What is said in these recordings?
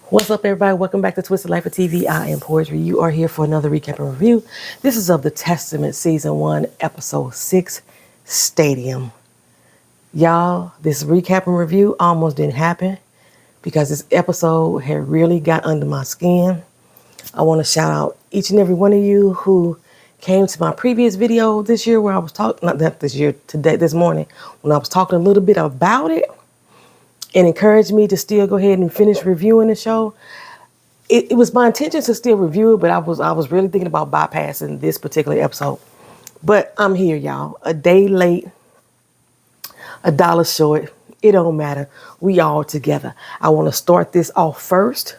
What's up, everybody? Welcome back to Twisted Life of TV. I am Poetry. You are here for another recap and review. This is of The Testament, Season 1, Episode 6, Stadium. Y'all, this recap and review almost didn't happen because this episode had really got under my skin. I want to shout out each and every one of you who came to my previous video this year where I was talking, not this year, today, this morning, when I was talking a little bit about it and encouraged me to still go ahead and finish reviewing the show. It was my intention to still review it, but I was really thinking about bypassing this particular episode. But I'm here, y'all. A day late, $1 short. It don't matter. We all together. I want to start this off first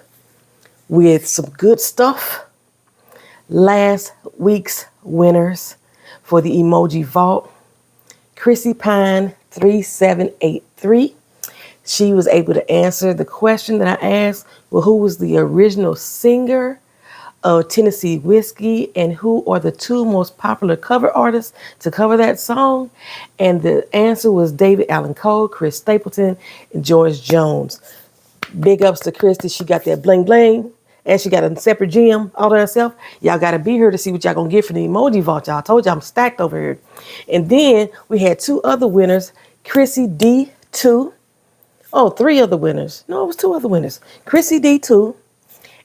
with some good stuff. Last week's winners for the emoji vault. Chrissy Pine 3783. She was able to answer the question that I asked, well, who was the original singer of Tennessee Whiskey and who are the two most popular cover artists to cover that song? And the answer was David Allan Coe, Chris Stapleton, and George Jones. Big ups to Christy. She got that bling bling and she got a separate gem all to herself. Y'all got to be here to see what y'all going to get for the emoji vault. Y'all, I told you I'm stacked over here. And then we had two other winners, Chrissy D2. Oh, three other winners. No, it was two other winners. Chrissy D2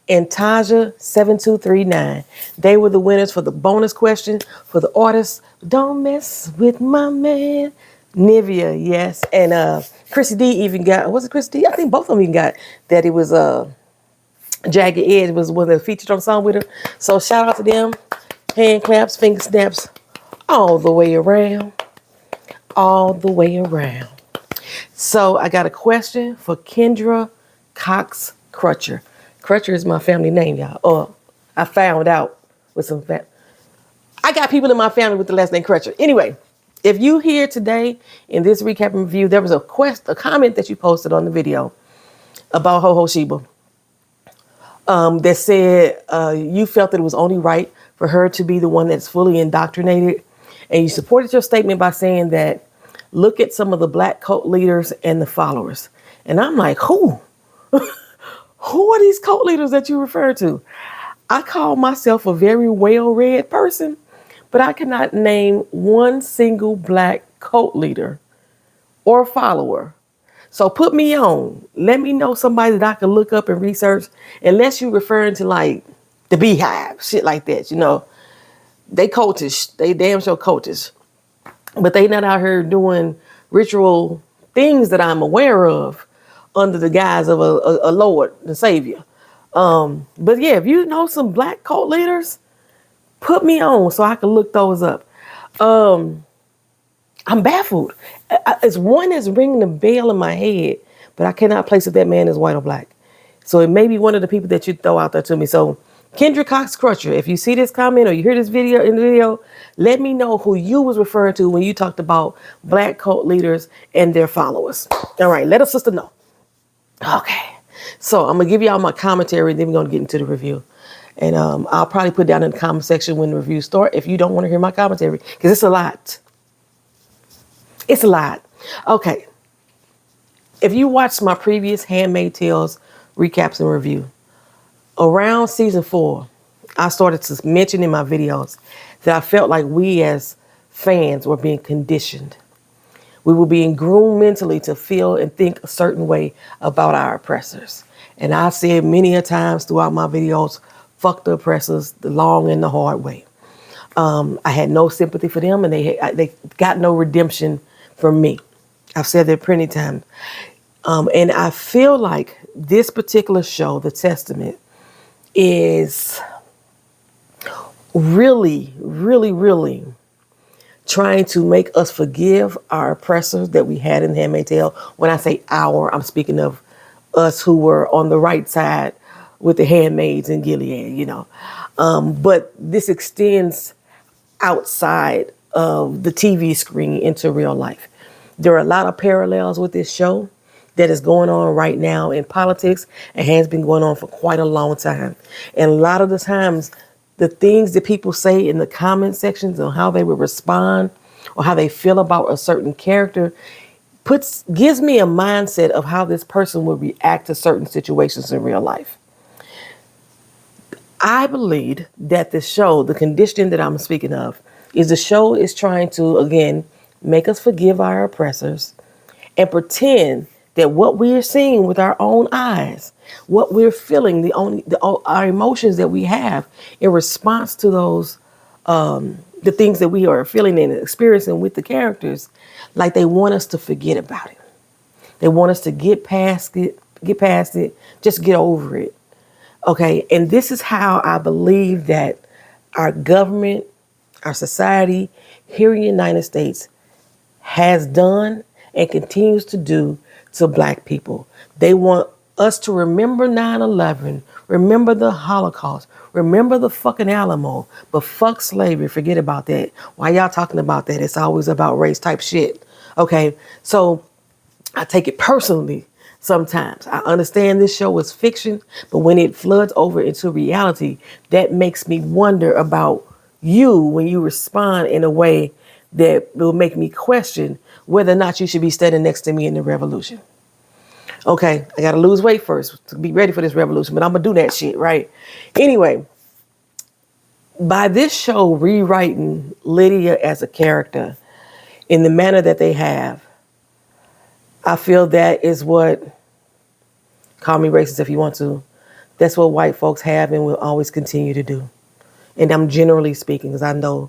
and Taja 7239. They were the winners for the bonus question for the artist. Don't mess with my man. Nivea, yes. And Chrissy D even got, was it Chrissy D? I think both of them even got that. It was Jagged Edge was one that featured on the song with her. So shout out to them. Hand claps, finger snaps, all the way around. All the way around. So I got a question for Kendra Cox Crutcher. Crutcher is my family name, y'all. I found out with some I got people in my family with the last name Crutcher. Anyway, if you here today in this recap and review, there was a comment that you posted on the video about Ho Sheba that said you felt that it was only right for her to be the one that's fully indoctrinated, and you supported your statement by saying that look at some of the black cult leaders and the followers. And I'm like, who? Who are these cult leaders that you refer to? I call myself a very well-read person, but I cannot name one single black cult leader or follower. So put me on. Let me know somebody that I can look up and research, unless you're referring to like the Beehive, shit like that. You know, they cultish. They damn sure cultish. But they not out here doing ritual things that I'm aware of under the guise of a Lord and Savior. But yeah, if you know some black cult leaders, put me on so I can look those up. I'm baffled. It's one that's ringing a bell in my head, but I cannot place if that man is white or black. So it may be one of the people that you throw out there to me. So Kendra Cox Crutcher, if you see this comment or you hear this video in the video, let me know who you was referring to when you talked about black cult leaders and their followers. All right, let a sister know. Okay, so I'm going to give y'all my commentary, and then we're going to get into the review. And I'll probably put down in the comment section when the review starts if you don't want to hear my commentary, because it's a lot. It's a lot. Okay, if you watched my previous Handmaid's Tales recaps and review, around season 4, I started to mention in my videos that I felt like we as fans were being conditioned. We were being groomed mentally to feel and think a certain way about our oppressors. And I said many a times throughout my videos, fuck the oppressors, the long and the hard way. I had no sympathy for them, and they got no redemption from me. I've said that plenty of times. And I feel like this particular show, The Testament, is really, really, really trying to make us forgive our oppressors that we had in Handmaid's Tale. When I say our, I'm speaking of us who were on the right side with the handmaids in Gilead, you know. But this extends outside of the TV screen into real life. There are a lot of parallels with this show that is going on right now in politics and has been going on for quite a long time. And a lot of the times, the things that people say in the comment sections on how they would respond or how they feel about a certain character gives me a mindset of how this person would react to certain situations in real life. I believe that the show, the conditioning that I'm speaking of, is the show is trying to, again, make us forgive our oppressors and pretend that what we are seeing with our own eyes, what we're feeling, our emotions that we have in response to those, the things that we are feeling and experiencing with the characters, like they want us to forget about it. They want us to get past it, just get over it. Okay, and this is how I believe that our government, our society here in the United States has done and continues to do to black people. They want us to remember 9/11, remember the Holocaust, remember the fucking Alamo, but fuck slavery, forget about that. Why y'all talking about that? It's always about race type shit. Okay, so I take it personally sometimes. I understand this show is fiction, but when it floods over into reality, that makes me wonder about you when you respond in a way that will make me question whether or not you should be standing next to me in the revolution. Okay, I gotta lose weight first to be ready for this revolution, but I'm gonna do that shit, right? Anyway, by this show rewriting Lydia as a character in the manner that they have, I feel that is what, call me racist if you want to, that's what white folks have and will always continue to do. And I'm generally speaking, because I know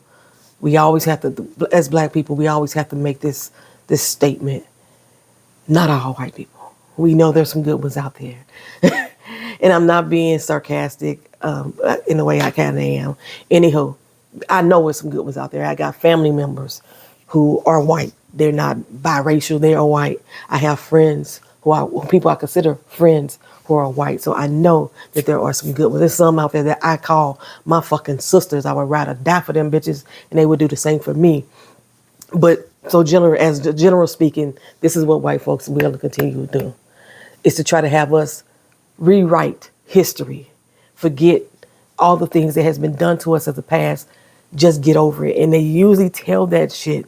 we always have to, as black people, we always have to make this statement. Not all white people. We know there's some good ones out there. And I'm not being sarcastic in the way I kind of am. Anywho, I know there's some good ones out there. I got family members who are white. They're not biracial, they are white. I have friends people I consider friends who are white. So I know that there are some good ones. There's some out there that I call my fucking sisters. I would rather die for them bitches and they would do the same for me. But so general speaking, this is what white folks will continue to do. Is to try to have us rewrite history, forget all the things that has been done to us in the past, just get over it. And they usually tell that shit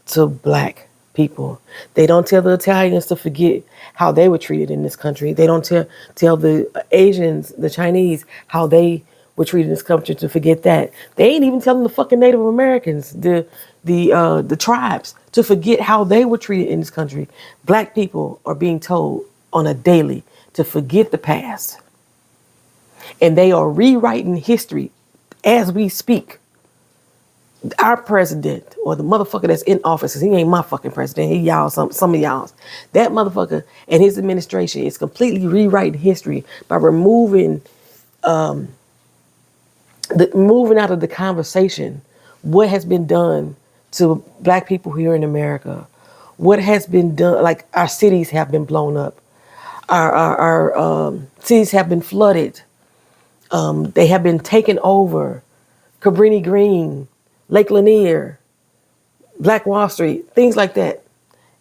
to black people. They don't tell the Italians to forget how they were treated in this country. They don't tell the Asians, the Chinese, how they were treated in this country to forget that. They ain't even telling the fucking Native Americans, the tribes, to forget how they were treated in this country. Black people are being told on a daily to forget the past. And they are rewriting history as we speak. Our president, or the motherfucker that's in office, because he ain't my fucking president, he y'all, some of y'all's. That motherfucker and his administration is completely rewriting history by moving out of the conversation what has been done to black people here in America. What has been done, like our cities have been blown up. Our cities have been flooded. They have been taken over. Cabrini Green, Lake Lanier, Black Wall Street, things like that.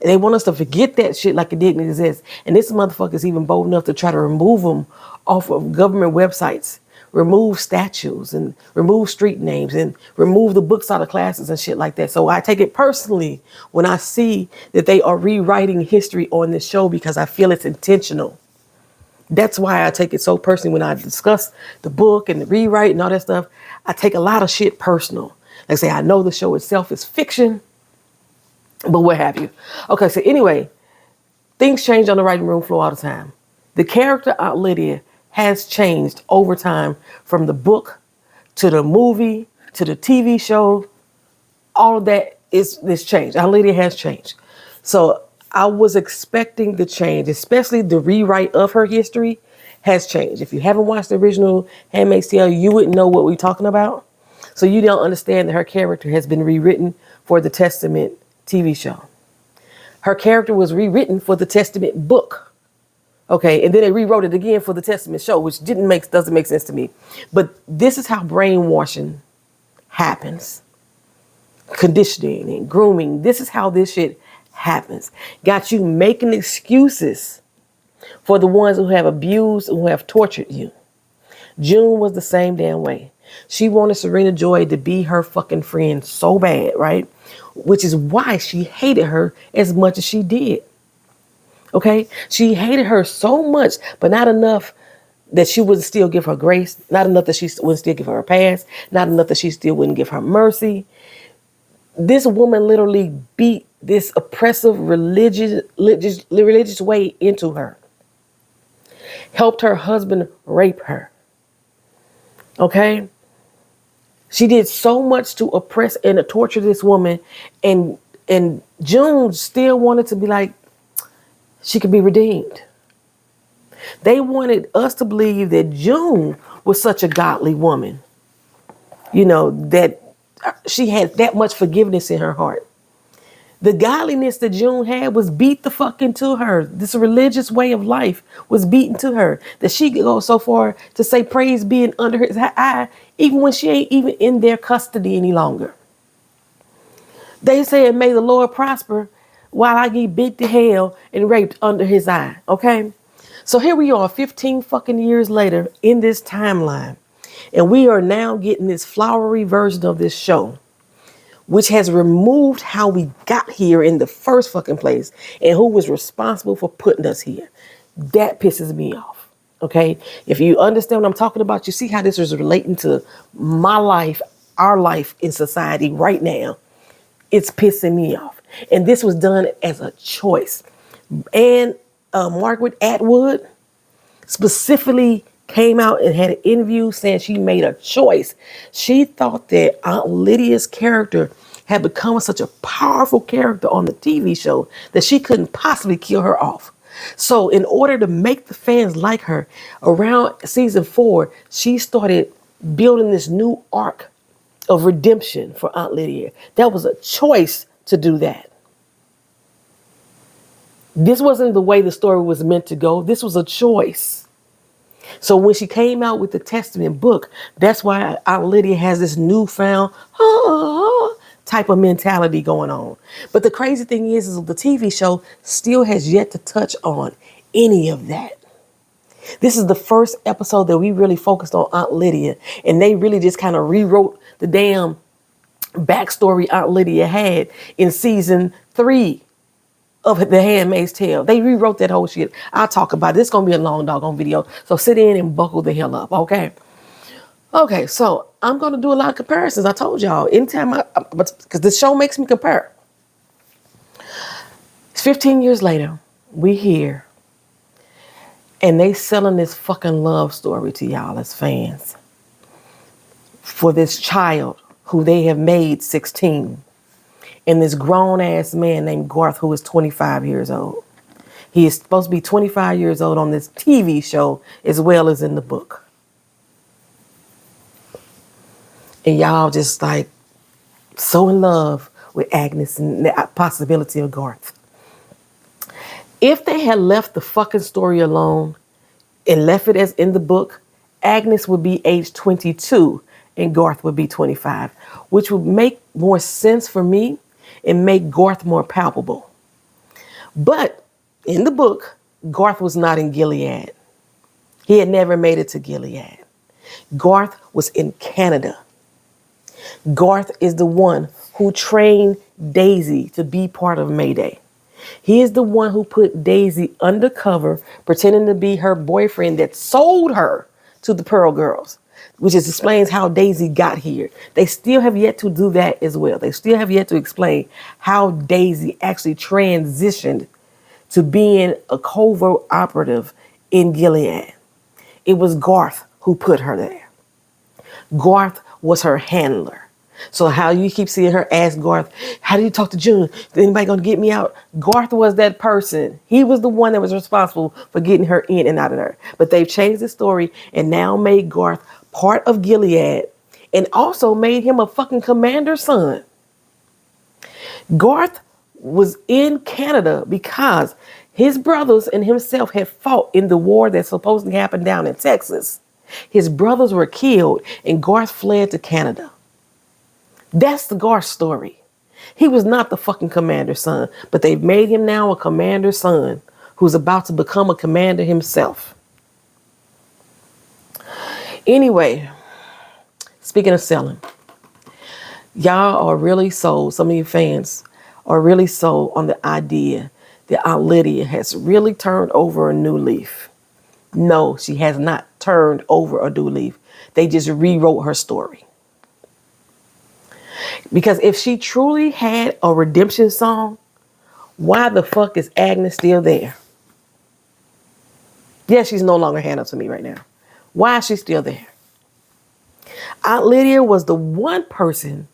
And they want us to forget that shit like it didn't exist. And this motherfucker's even bold enough to try to remove them off of government websites, remove statues and remove street names and remove the books out of classes and shit like that. So I take it personally when I see that they are rewriting history on this show because I feel it's intentional. That's why I take it so personally when I discuss the book and the rewrite and all that stuff. I take a lot of shit personal. Like I say, I know the show itself is fiction, but what have you. Okay, so anyway, things change on the writing room floor all the time. The character Aunt Lydia has changed over time from the book to the movie to the TV show. All of that is changed. Aunt Lydia has changed. So I was expecting the change, especially the rewrite of her history has changed. If you haven't watched the original Handmaid's Tale, you wouldn't know what we're talking about. So you don't understand that her character has been rewritten for the Testament TV show. Her character was rewritten for the Testament book. Okay, and then they rewrote it again for the Testament show, which doesn't make sense to me. But this is how brainwashing happens. Conditioning and grooming. This is how this shit happens. Got you making excuses for the ones who have abused and who have tortured you. June was the same damn way. She wanted Serena Joy to be her fucking friend so bad, right? which is why she hated her as much as she did. Okay? She hated her so much, but not enough that she wouldn't still give her grace, not enough that she wouldn't still give her a pass, not enough that she still wouldn't give her mercy. This woman literally beat this oppressive religious way into her. Helped her husband rape her. Okay? She did so much to oppress and to torture this woman, and June still wanted to be like, she could be redeemed. They wanted us to believe that June was such a godly woman, that she had that much forgiveness in her heart. The godliness that June had was beat the fuck into her. This religious way of life was beaten to her that she could go so far to say praise being under his eye, even when she ain't even in their custody any longer. They said, may the Lord prosper while I get beat to hell and raped under his eye. Okay? So here we are 15 fucking years later in this timeline. And we are now getting this flowery version of this show, which has removed how we got here in the first fucking place and who was responsible for putting us here. That pisses me off. Okay? If you understand what I'm talking about, you see how this is relating to my life, our life in society right now. It's pissing me off. And this was done as a choice. And Margaret Atwood specifically came out and had an interview saying she made a choice. She thought that Aunt Lydia's character had become such a powerful character on the TV show that she couldn't possibly kill her off. So in order to make the fans like her, around season 4, she started building this new arc of redemption for Aunt Lydia. That was a choice to do that. This wasn't the way the story was meant to go. This was a choice. So when she came out with the Testament book, that's why Aunt Lydia has this newfound type of mentality going on. But the crazy thing is the TV show still has yet to touch on any of that. This is the first episode that we really focused on Aunt Lydia, and they really just kind of rewrote the damn backstory Aunt Lydia had in season 3 of The Handmaid's Tale. They rewrote that whole shit. I'll talk about it. It's going to be a long doggone video, so sit in and buckle the hell up, okay? Okay, so I'm going to do a lot of comparisons. I told y'all, anytime because this show makes me compare. It's 15 years later, we here, and they selling this fucking love story to y'all as fans for this child who they have made 16, and this grown-ass man named Garth who is 25 years old. He is supposed to be 25 years old on this TV show as well as in the book. And y'all just like so in love with Agnes and the possibility of Garth. If they had left the fucking story alone and left it as in the book, Agnes would be age 22 and Garth would be 25, which would make more sense for me and make Garth more palpable. But in the book, Garth was not in Gilead. He had never made it to Gilead. Garth was in Canada. Garth is the one who trained Daisy to be part of Mayday. He is the one who put Daisy undercover, pretending to be her boyfriend that sold her to the Pearl Girls, which explains how Daisy got here. They still have yet to do that as well. They still have yet to explain how Daisy actually transitioned to being a covert operative in Gilead. It was Garth who put her there. Garth was her handler. So how you keep seeing her ask Garth, how do you talk to June? Is anybody going to get me out? Garth was that person. He was the one that was responsible for getting her in and out of there. But they've changed the story and now made Garth part of Gilead and also made him a fucking commander's son. Garth was in Canada because his brothers and himself had fought in the war that supposedly happened down in Texas. His brothers were killed and Garth fled to Canada. That's the Garth story. He was not the fucking commander's son, but they've made him now a commander's son who's about to become a commander himself. Anyway, speaking of selling, Y'all are really sold, some of you fans are really sold on the idea that Aunt Lydia has really turned over a new leaf. No, she has not turned over a new leaf. They just rewrote her story. Because if she truly had a redemption song, why the fuck is Agnes still there? Yeah, she's no longer Hannah to me right now. Why is she still there? Aunt Lydia was the one person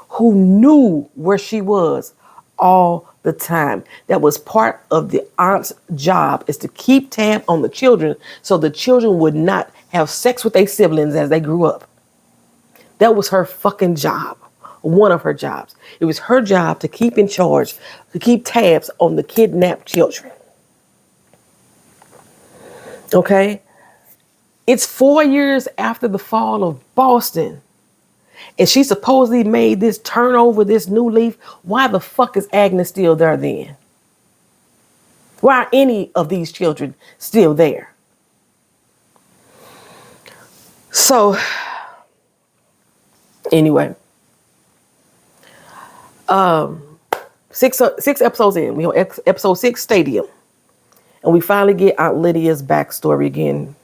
who knew where she was all the time. That was part of the aunt's job, is to keep tab on the children so the children would not have sex with their siblings as they grew up. That was her fucking job. One of her jobs. It was her job to keep in charge, to keep tabs on the kidnapped children. Okay? It's 4 years after the fall of Boston. And she supposedly made this turnover, this new leaf. Why the fuck is Agnes still there then? Why are any of these children still there? So, anyway. Six episodes in. We on episode 6, Stadium. And we finally get Aunt Lydia's backstory again.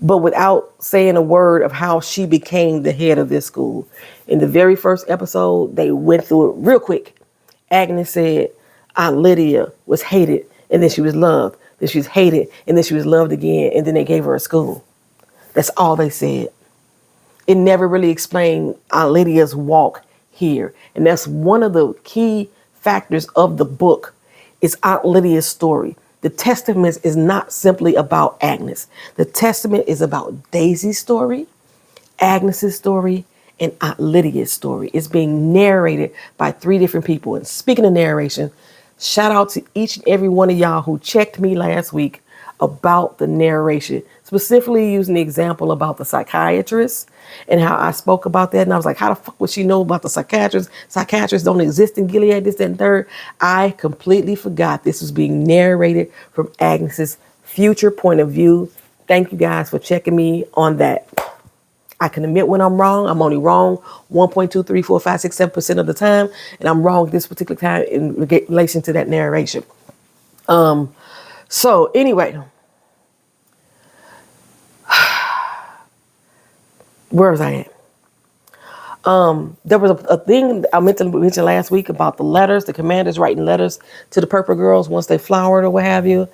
But without saying a word of how she became the head of this school. In the very first episode, they went through it real quick. Agnes said Aunt Lydia was hated, and then she was loved. Then she was hated, and then she was loved again, and then they gave her a school. That's all they said. It never really explained Aunt Lydia's walk here. And that's one of the key factors of the book, is Aunt Lydia's story. The Testament is not simply about Agnes. The Testament is about Daisy's story, Agnes's story, and Aunt Lydia's story. It's being narrated by 3 different people. And speaking of narration, shout out to each and every one of y'all who checked me last week about the narration, specifically using the example about the psychiatrist and how I spoke about that. And I was like, how the fuck would she know about the psychiatrist? Psychiatrists don't exist in Gilead, this, that, and third. I completely forgot this was being narrated from Agnes's future point of view. Thank you guys for checking me on that. I can admit when I'm wrong. I'm only wrong 1.23456 7% of the time. And I'm wrong this particular time in relation to that narration. So anyway, where was I at? There was a thing I meant to mention last week about the letters, the commanders writing letters to the Purple Girls once they flowered or what have you.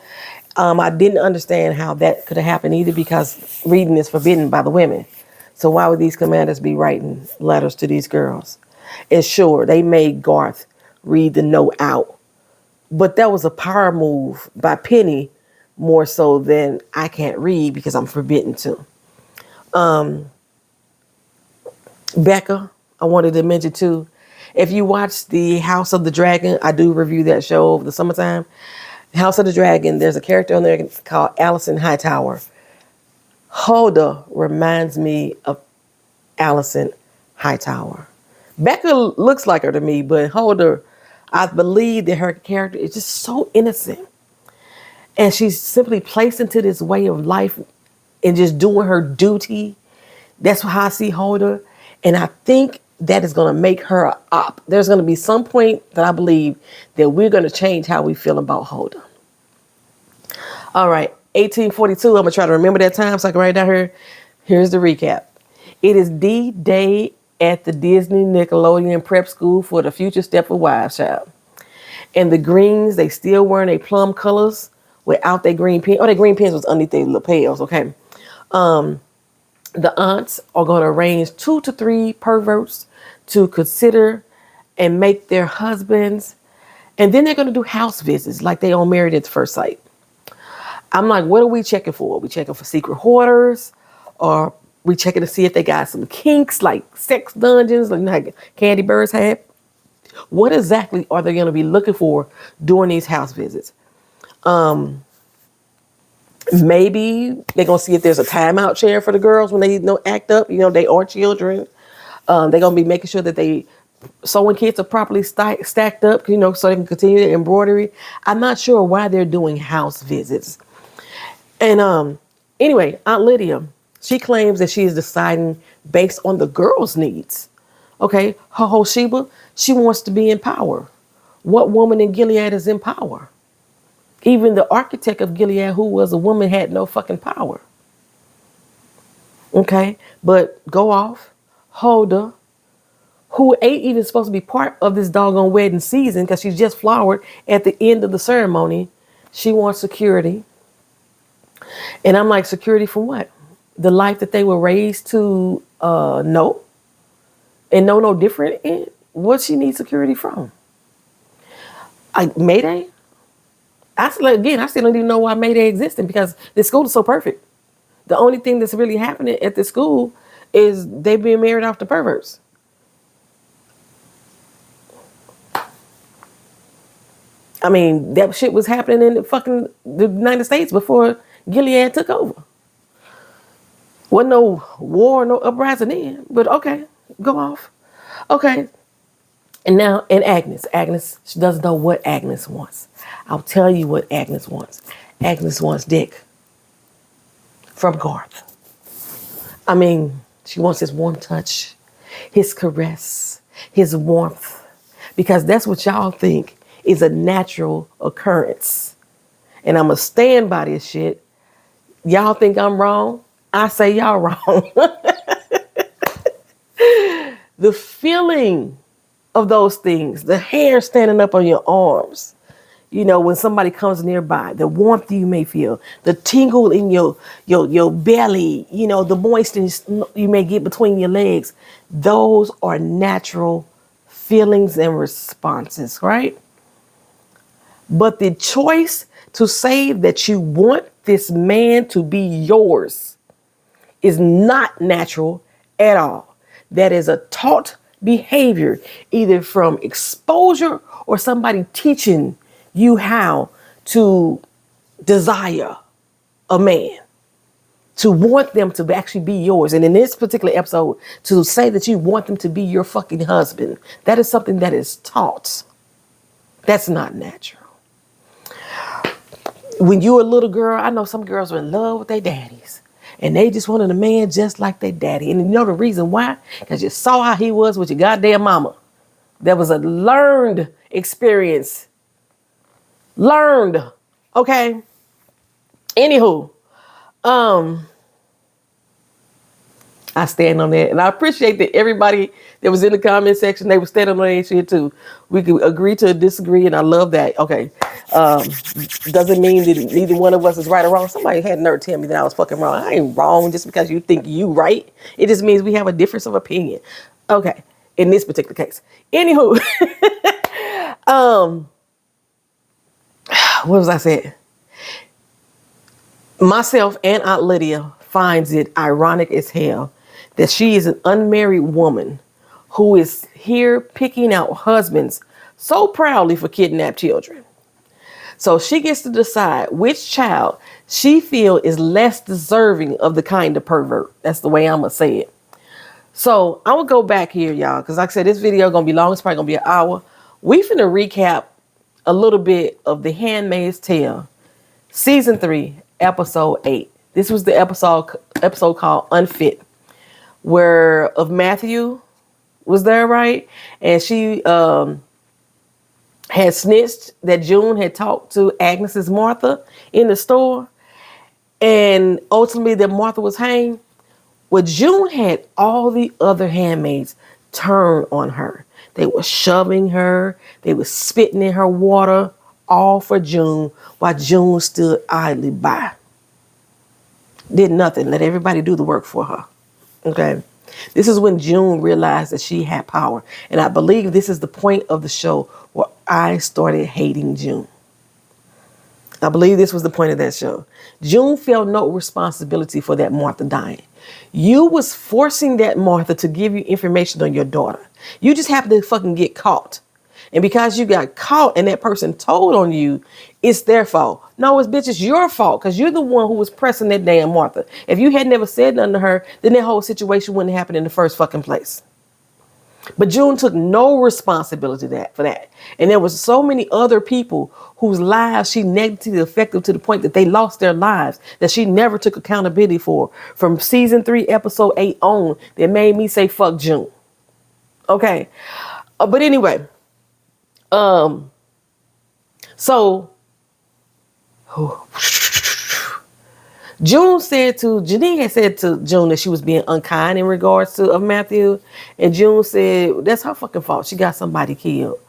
I didn't understand how that could have happened either, because reading is forbidden by the women. So why would these commanders be writing letters to these girls? And sure, they made Garth read the note out. But that was a power move by Penny, more so than I can't read because I'm forbidden to. Becca, I wanted to mention too. If you watch the House of the Dragon, I do review that show over the summertime. House of the Dragon, there's a character on there called Allison Hightower. Hulda reminds me of Allison Hightower. Becca looks like her to me, but Hulda, I believe that her character is just so innocent. And she's simply placed into this way of life and just doing her duty. That's how I see Hulda. And I think that is going to make her an op. There's going to be some point that I believe that we're going to change how we feel about Hulda. All right, 1842. I'm going to try to remember that time so I can write it down here. Here's the recap. It is D-Day at the Disney Nickelodeon prep school for the future Stepford Wives child. And the greens, they still wearing their plum colors without their green pins. Oh, their green pins was underneath their lapels, okay. The aunts are going to arrange 2 to 3 perverts to consider and make their husbands. And then they're going to do house visits like they on Married at First Sight. I'm like, what are we checking for? Are we checking for secret hoarders? Or we checking to see if they got some kinks like sex dungeons like Candy Birds had? What exactly are they going to be looking for during these house visits? Maybe they're going to see if there's a timeout chair for the girls when they act up. They are children. They're going to be making sure that they sewing kits are properly stacked up, so they can continue their embroidery. I'm not sure why they're doing house visits. And anyway, Aunt Lydia, she claims that she is deciding based on the girls' needs. Okay, Sheba, she wants to be in power. What woman in Gilead is in power? Even the architect of Gilead, who was a woman, had no fucking power. Okay, but go off, Huldah, who ain't even supposed to be part of this doggone wedding season because she's just flowered at the end of the ceremony. She wants security. And I'm like, security from what? The life that they were raised to know and know no different in? What she needs security from? Mayday? I still don't even know why Mayday existed because this school is so perfect. The only thing that's really happening at this school is they being married off to perverts. I mean, that shit was happening in the United States before Gilead took over. Wasn't no war, no uprising then, but okay, go off. Okay. And now, Agnes, she doesn't know what Agnes wants. I'll tell you what Agnes wants. Agnes wants dick from Garth. I mean, she wants his warm touch, his caress, his warmth, because that's what y'all think is a natural occurrence. And I'm going to stand by this shit. Y'all think I'm wrong? I say y'all wrong. The feeling of those things, the hair standing up on your arms, when somebody comes nearby, the warmth you may feel, the tingle in your belly, the moistness you may get between your legs, those are natural feelings and responses, right? But the choice to say that you want this man to be yours is not natural at all. That is a taught behavior, either from exposure or somebody teaching you how to desire a man, to want them to actually be yours. And in this particular episode, to say that you want them to be your fucking husband, that is something that is taught. That's not natural. When you were a little girl, I know some girls were in love with their daddies. And they just wanted a man just like their daddy. And you know the reason why? Because you saw how he was with your goddamn mama. That was a learned experience. Learned. Okay? Anywho. I stand on that. And I appreciate that everybody that was in the comment section, they were standing on that shit too. We could agree to disagree, and I love that. Okay. Doesn't mean that neither one of us is right or wrong. Somebody had nerve tell me that I was fucking wrong. I ain't wrong just because you think you right. It just means we have a difference of opinion. Okay. In this particular case. Anywho. What was I saying? Myself and Aunt Lydia finds it ironic as hell that she is an unmarried woman who is here picking out husbands so proudly for kidnapped children. So she gets to decide which child she feels is less deserving of the kind of pervert. That's the way I'm going to say it. So I'm going to go back here, y'all, because like I said, this video going to be long. It's probably going to be an hour. We finna recap a little bit of The Handmaid's Tale, Season 3, Episode 8. This was the episode called Unfit, where of Matthew was there, right? And she had snitched that June had talked to Agnes's Martha in the store, and ultimately that Martha was hanged. Well, June had all the other handmaids turn on her. They were shoving her, they were spitting in her water, all for June, while June stood idly by. Did nothing, let everybody do the work for her. Okay. This is when June realized that she had power. And I believe this is the point of the show where I started hating June. I believe this was the point of that show. June felt no responsibility for that Martha dying. You was forcing that Martha to give you information on your daughter. You just happened to fucking get caught. And because you got caught and that person told on you, it's their fault. No, it's your fault because you're the one who was pressing that damn Martha. If you had never said nothing to her, then that whole situation wouldn't happen in the first fucking place. But June took no responsibility for that. And there was so many other people whose lives she negatively affected to the point that they lost their lives that she never took accountability for from season 3, episode 8 on, that made me say, fuck June. Okay. But anyway, so Janine had said to June that she was being unkind in regards to of Matthew, and June said that's her fucking fault. She got somebody killed.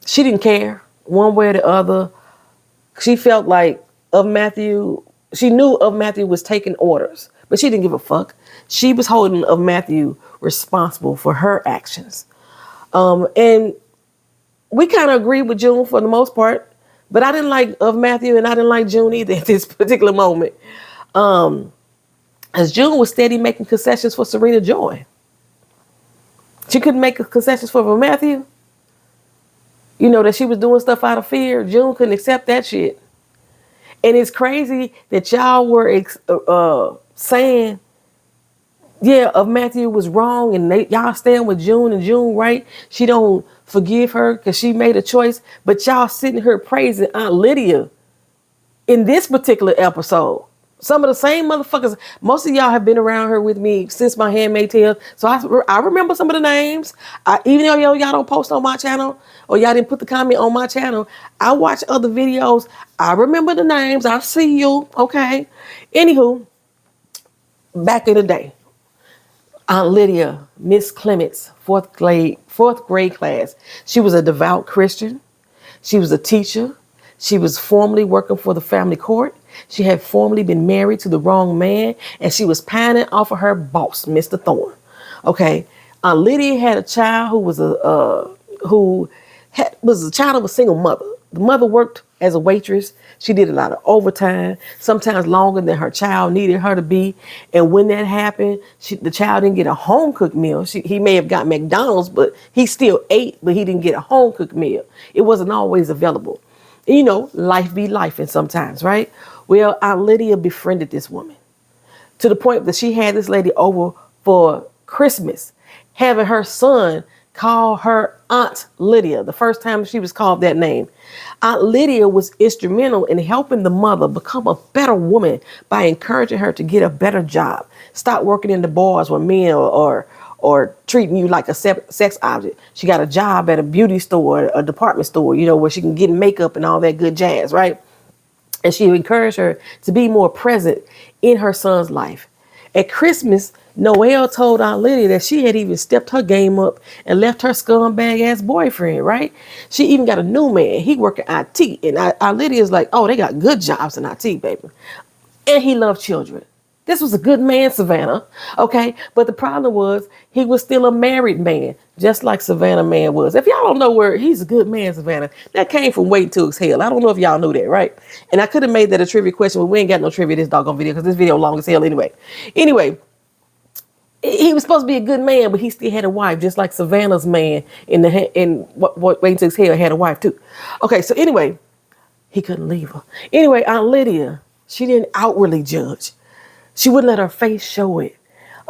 She didn't care one way or the other. She felt like of Matthew, she knew of Matthew was taking orders, but she didn't give a fuck. She was holding of Matthew responsible for her actions. And we kind of agreed with June for the most part, but I didn't like of Matthew and I didn't like June either at this particular moment. As June was steady making concessions for Serena Joy. She couldn't make concessions for Matthew. You know, that she was doing stuff out of fear. June couldn't accept that shit. And it's crazy that y'all were saying, yeah, of Matthew was wrong, and y'all stand with June and June right. She don't forgive her because she made a choice. But y'all sitting here praising Aunt Lydia in this particular episode. Some of the same motherfuckers. Most of y'all have been around her with me since my Handmaid's Tale. So I remember some of the names. Even though y'all don't post on my channel or y'all didn't put the comment on my channel, I watch other videos. I remember the names. I see you. Okay. Anywho, back in the day, Aunt Lydia, Miss Clement's fourth grade class. She was a devout Christian. She was a teacher. She was formerly working for the family court. She had formerly been married to the wrong man, and she was pining off of her boss, Mr. Thorne. Okay, Aunt Lydia had a child who was a child of a single mother. The mother worked as a waitress. She did a lot of overtime, sometimes longer than her child needed her to be. And when that happened, the child didn't get a home cooked meal. He may have got McDonald's, but he still ate, but he didn't get a home cooked meal. It wasn't always available. You know, life be life, and sometimes, right? Well, Aunt Lydia befriended this woman to the point that she had this lady over for Christmas, having her son call her Aunt Lydia, the first time she was called that name. Aunt Lydia was instrumental in helping the mother become a better woman by encouraging her to get a better job, stop working in the bars with men or treating you like a sex object. She got a job at a beauty store, a department store, you know, where she can get makeup and all that good jazz, right? And she encouraged her to be more present in her son's life. At Christmas, Noelle told Aunt Lydia that she had even stepped her game up and left her scumbag ass boyfriend, right? She even got a new man. He worked at IT. And Aunt Lydia's like, oh, they got good jobs in IT, baby. And he loved children. This was a good man, Savannah. Okay. But the problem was he was still a married man, just like Savannah man was. If y'all don't know where he's a good man, Savannah, that came from Waiting to Exhale. I don't know if y'all knew that, right? And I could have made that a trivia question, but we ain't got no trivia this doggone video because this video long as hell anyway. Anyway, he was supposed to be a good man, but he still had a wife, just like Savannah's man in what Waiting to Exhale had a wife too. Okay. So anyway, he couldn't leave her. Anyway, Aunt Lydia, she didn't outwardly judge. She wouldn't let her face show it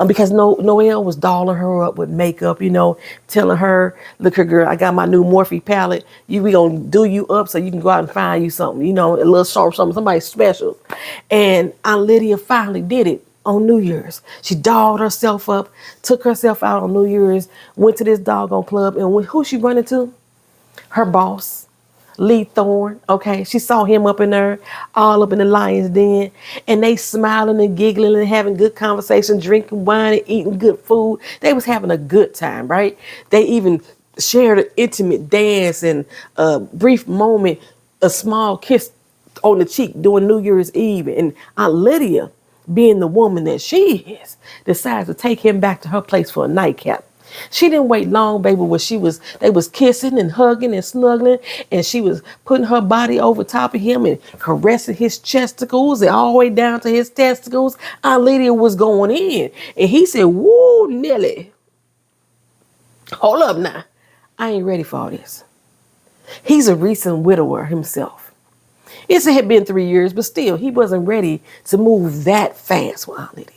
because Noelle was dolling her up with makeup, you know, telling her, look here, girl, I got my new Morphe palette. We going to do you up so you can go out and find you something, you know, a little sharp something, somebody special. And Aunt Lydia finally did it on New Year's. She dolled herself up, took herself out on New Year's, went to this doggone club, and who she run into? Her boss. Lee Thorne, okay, she saw him up in there, all up in the lion's den, and they smiling and giggling and having good conversation, drinking wine and eating good food. They was having a good time, right? They even shared an intimate dance and a brief moment, a small kiss on the cheek during New Year's Eve. And Aunt Lydia, being the woman that she is, decides to take him back to her place for a nightcap. She didn't wait long, baby, when they was kissing and hugging and snuggling, and she was putting her body over top of him and caressing his chesticles and all the way down to his testicles. Aunt Lydia was going in, and he said, whoa, Nelly, hold up now. I ain't ready for all this. He's a recent widower himself. It had been 3 years, but still, he wasn't ready to move that fast with Aunt Lydia.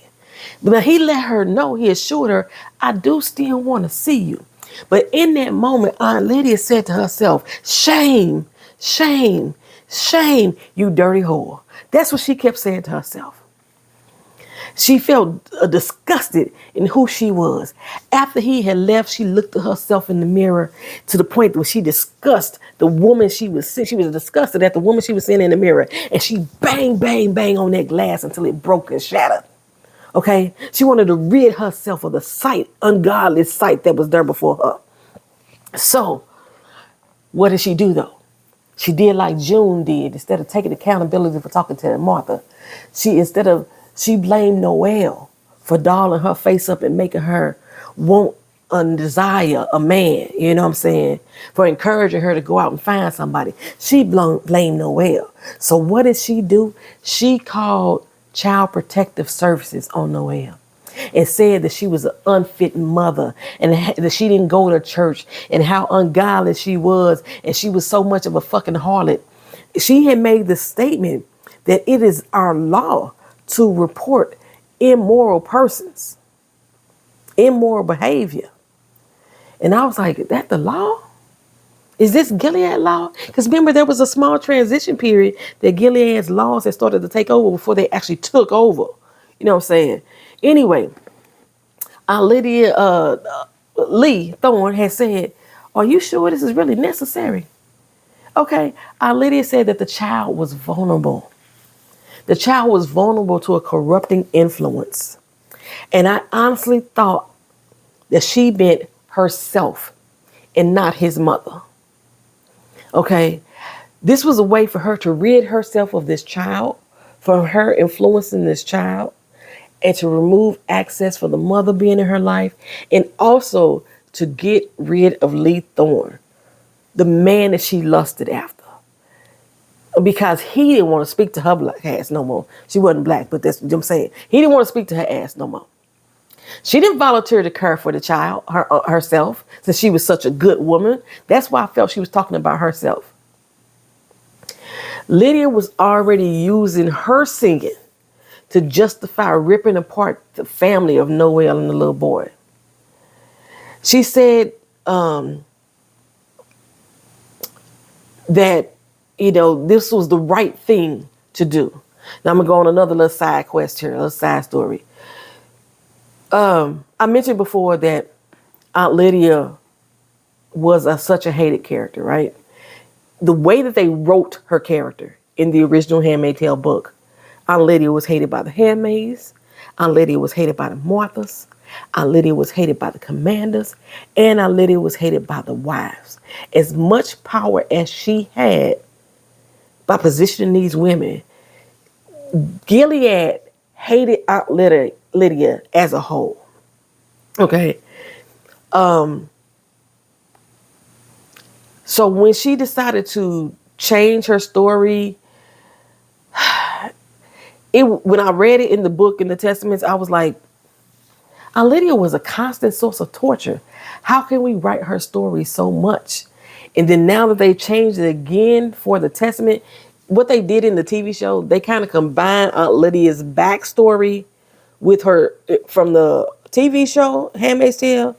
But he let her know, he assured her, I do still want to see you. But in that moment, Aunt Lydia said to herself, shame, shame, shame, you dirty whore. That's what she kept saying to herself. She felt disgusted in who she was. After he had left, she looked at herself in the mirror to the point where she discussed the woman she was seeing. She was disgusted at the woman she was seeing in the mirror. And she bang, bang, bang on that glass until it broke and shattered. Okay? She wanted to rid herself of the sight, ungodly sight that was there before her. So, what did she do though? She did like June did. Instead of taking accountability for talking to Martha, she blamed Noelle for dolling her face up and making her want and desire a man, you know what I'm saying? For encouraging her to go out and find somebody. She blamed Noelle. So what did she do? She called Child Protective Services on Noelle and said that she was an unfit mother and that she didn't go to church and how ungodly she was and she was so much of a fucking harlot. She had made the statement that it is our law to report immoral persons, immoral behavior. And I was like, is that the law? Is this Gilead law? Because remember, there was a small transition period that Gilead's laws had started to take over before they actually took over. You know what I'm saying? Anyway, Aunt Lydia Lee Thorne had said, are you sure this is really necessary? Okay, Aunt Lydia said that the child was vulnerable. The child was vulnerable to a corrupting influence. And I honestly thought that she meant herself and not his mother. Okay, this was a way for her to rid herself of this child, from her influencing this child, and to remove access for the mother being in her life, and also to get rid of Lee Thorne, the man that she lusted after. Because he didn't want to speak to her black ass no more. She wasn't black, but that's what I'm saying. He didn't want to speak to her ass no more. She didn't volunteer to care for the child herself, since she was such a good woman. That's why I felt she was talking about herself. Lydia was already using her singing to justify ripping apart the family of Noelle and the little boy. She said that, this was the right thing to do. Now I'm going to go on another little side quest here, a little side story. I mentioned before that Aunt Lydia was such a hated character, right? The way that they wrote her character in the original Handmaid's Tale book, Aunt Lydia was hated by the handmaids. Aunt Lydia was hated by the Marthas. Aunt Lydia was hated by the commanders. And Aunt Lydia was hated by the wives. As much power as she had by positioning these women, Gilead hated Aunt Lydia as a whole. Okay. So when she decided to change her story, when I read it in the book, in the Testaments, I was like, Aunt Lydia was a constant source of torture. How can we write her story so much? And then now that they changed it again for the Testament, what they did in the TV show, they kind of combined Aunt Lydia's backstory with her from the TV show, Handmaid's Tale,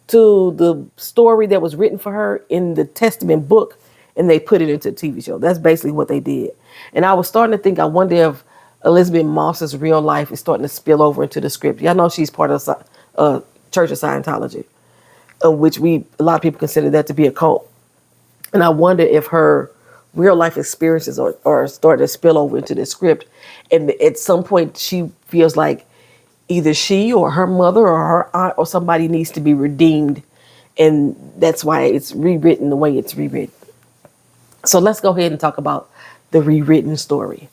to the story that was written for her in the Testament book, and they put it into the TV show. That's basically what they did. And I was starting to think, I wonder if Elizabeth Moss's real life is starting to spill over into the script. Y'all know she's part of Church of Scientology, which a lot of people consider that to be a cult. And I wonder if her real life experiences are starting to spill over into the script. And at some point she feels like either she or her mother or her aunt or somebody needs to be redeemed. And that's why it's rewritten the way it's rewritten. So let's go ahead and talk about the rewritten story.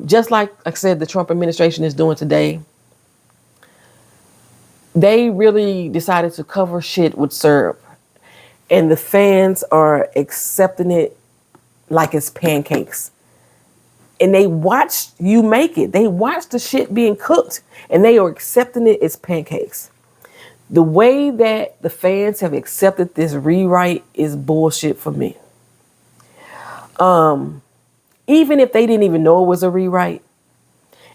Just like I said, the Trump administration is doing today, they really decided to cover shit with syrup. And the fans are accepting it like it's pancakes. And they watched you make it. They watched the shit being cooked and they are accepting it as pancakes. The way that the fans have accepted this rewrite is bullshit for me. Even if they didn't even know it was a rewrite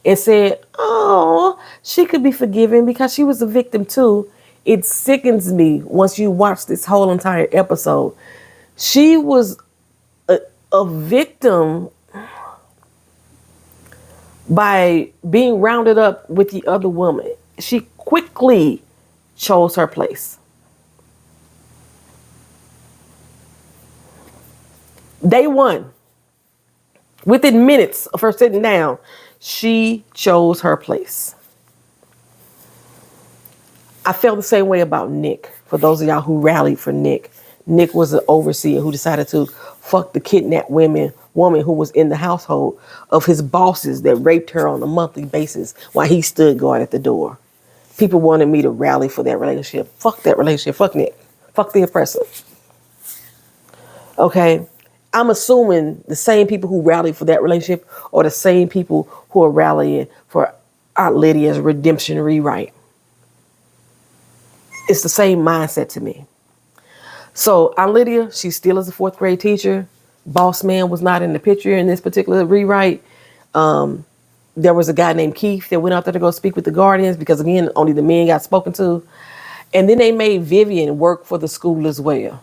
and said, oh, she could be forgiven because she was a victim too. It sickens me once you watch this whole entire episode. She was a victim By being rounded up with the other woman, she quickly chose her place. Day one, within minutes of her sitting down, she chose her place. I felt the same way about Nick. For those of y'all who rallied for Nick, Nick was an overseer who decided to fuck the kidnapped woman who was in the household of his bosses that raped her on a monthly basis while he stood guard at the door. People wanted me to rally for that relationship. Fuck that relationship. Fuck Nick. Fuck the oppressor. Okay? I'm assuming the same people who rallied for that relationship are the same people who are rallying for Aunt Lydia's redemption rewrite. It's the same mindset to me. So Aunt Lydia, she still is a fourth grade teacher. Boss man was not in the picture in this particular rewrite. There was a guy named Keith that went out there to go speak with the guardians because, again, only the men got spoken to. And then they made Vivian work for the school as well.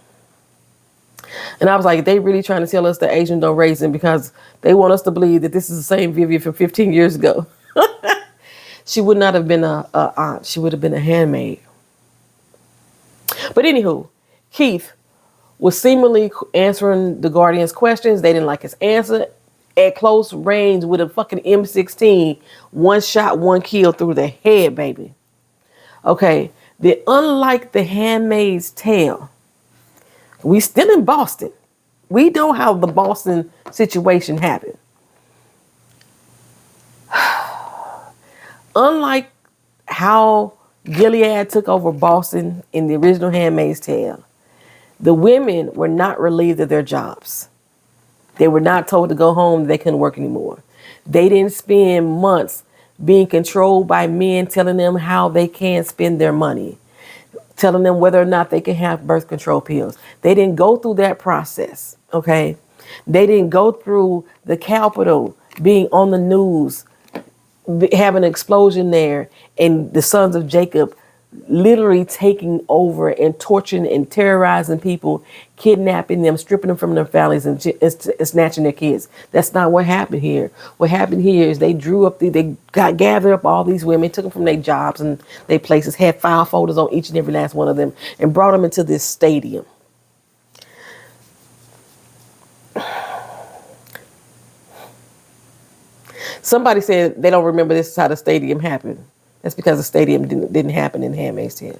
And I was like, they really trying to tell us that Asian don't raisin because they want us to believe that this is the same Vivian from 15 years ago. She would not have been a aunt. She would have been a handmaid. But anywho, Keith was seemingly answering the guardians' questions. They didn't like his answer. At close range with a fucking M16, one shot, one kill through the head, baby. Okay, unlike the Handmaid's Tale, we still in Boston. We know how the Boston situation happened. Unlike how Gilead took over Boston in the original Handmaid's Tale, the women were not relieved of their jobs. They were not told to go home. They couldn't work anymore. They didn't spend months being controlled by men telling them how they can spend their money, telling them whether or not they can have birth control pills. They didn't go through that process, okay? They didn't go through the Capitol being on the news, having an explosion there, and the sons of Jacob literally taking over and torturing and terrorizing people, kidnapping them, stripping them from their families, and snatching their kids. That's not what happened here. What happened here is they gathered up all these women, took them from their jobs and their places, had file folders on each and every last one of them, and brought them into this stadium. Somebody said they don't remember this is how the stadium happened. That's because the stadium didn't happen in Handmaid's Tale.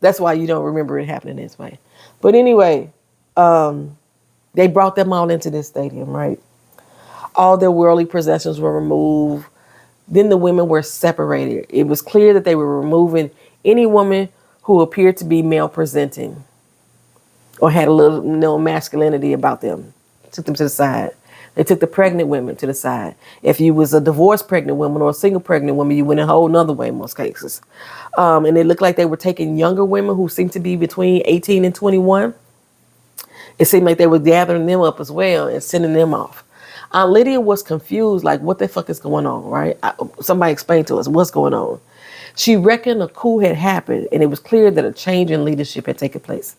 That's why you don't remember it happening this way. But anyway, they brought them all into this stadium, right? All their worldly possessions were removed. Then the women were separated. It was clear that they were removing any woman who appeared to be male presenting or had a little masculinity about them. Took them to the side. They took the pregnant women to the side. If you was a divorced pregnant woman or a single pregnant woman, you went a whole nother way in most cases. And it looked like they were taking younger women who seemed to be between 18 and 21. It seemed like they were gathering them up as well and sending them off. Aunt Lydia was confused, like, what the fuck is going on, right? Somebody explained to us what's going on. She reckoned a coup had happened, and it was clear that a change in leadership had taken place.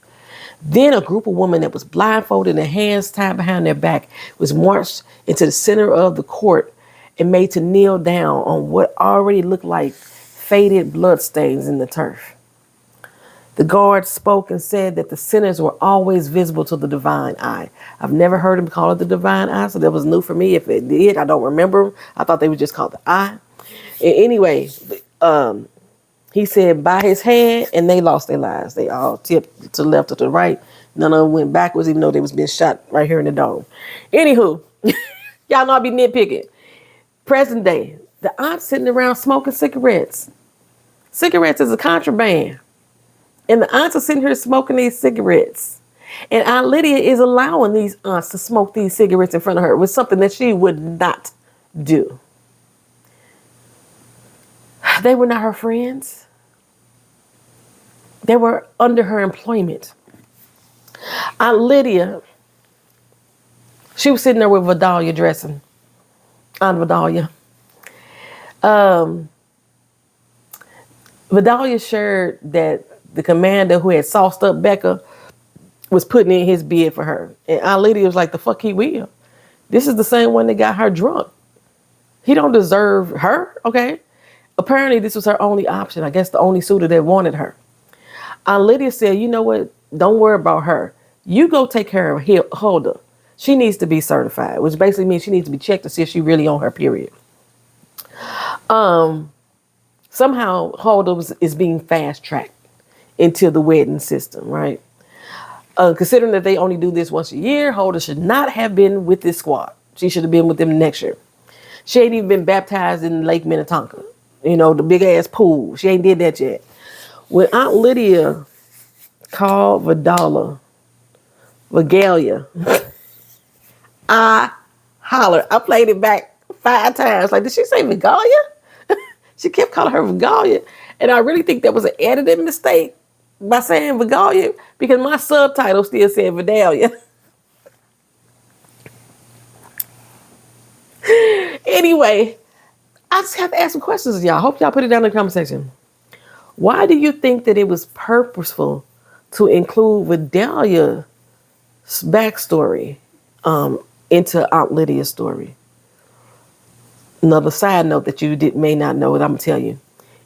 Then a group of women that was blindfolded and hands tied behind their back was marched into the center of the court and made to kneel down on what already looked like faded bloodstains in the turf. The guards spoke and said that the sinners were always visible to the divine eye. I've never heard him call it the divine eye, so that was new for me. If it did, I don't remember. I thought they would just call it the eye. And anyway, he said by his hand, and they lost their lives. They all tipped to the left or to the right. None of them went backwards, even though they was being shot right here in the dome. Anywho, y'all know I be nitpicking. Present day, the aunt's sitting around smoking cigarettes. Cigarettes is a contraband. And the aunts are sitting here smoking these cigarettes. And Aunt Lydia is allowing these aunts to smoke these cigarettes in front of her with something that she would not do. They were not her friends. They were under her employment. Aunt Lydia, she was sitting there with Vidalia dressing. Aunt Vidalia. Vidalia shared that the commander who had sauced up Becca was putting in his bid for her. And Aunt Lydia was like, the fuck he will. This is the same one that got her drunk. He don't deserve her, okay? Apparently, this was her only option. I guess the only suitor that wanted her. Aunt Lydia said, you know what? Don't worry about her. You go take care of Hulda. She needs to be certified, which basically means she needs to be checked to see if she really on her period. Somehow Hulda is being fast tracked into the wedding system, right? Considering that they only do this once a year, Hulda should not have been with this squad. She should have been with them next year. She ain't even been baptized in Lake Minnetonka. You know, the big ass pool. She ain't did that yet. When Aunt Lydia called Vigalia, I hollered. I played it back 5 times. Like, did she say Vigalia? She kept calling her Vigalia. And I really think that was an editing mistake by saying Vigalia, because my subtitle still said Vidalia. Anyway, I just have to ask some questions, y'all. Hope y'all put it down in the comment section. Why do you think that it was purposeful to include Vidalia's backstory into Aunt Lydia's story? Another side note that you may not know, that I'm going to tell you.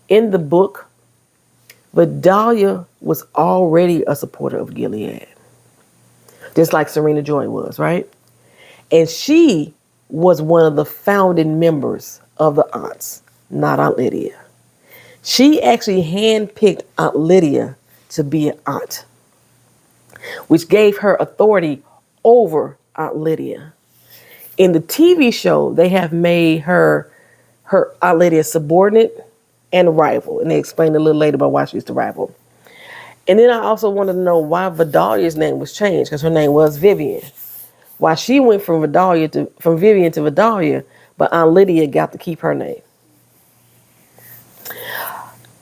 In the book, Vidalia was already a supporter of Gilead, just like Serena Joy was, right? And she was one of the founding members of the aunts, not Aunt Lydia. She actually handpicked Aunt Lydia to be an aunt, which gave her authority over Aunt Lydia. In the TV show, they have made her Aunt Lydia's subordinate and a rival. And they explained a little later about why she's the rival. And then I also wanted to know why Vidalia's name was changed, because her name was Vivian. Why she went from Vivian to Vidalia, but Aunt Lydia got to keep her name.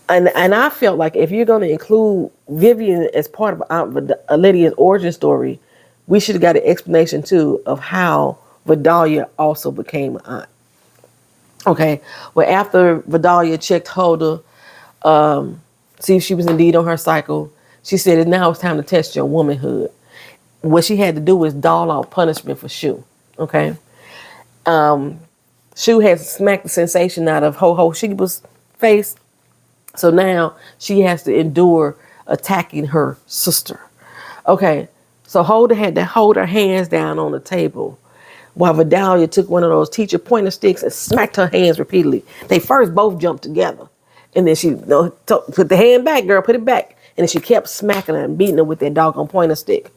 And I felt like if you're going to include Vivian as part of Aunt Lydia's origin story, we should have got an explanation too of how Vidalia also became an aunt. Okay, well, after Vidalia checked Hulda, see if she was indeed on her cycle, she said, now it's time to test your womanhood. What she had to do was dole out punishment for Shu. Okay, Shu had smacked the sensation out of Ho Sheba's face, so now she has to endure attacking her sister. Okay, so Hulda had to hold her hands down on the table while Vidalia took one of those teacher pointer sticks and smacked her hands repeatedly. They first both jumped together. And then she put the hand back, girl, put it back. And then she kept smacking her and beating her with that doggone pointer stick.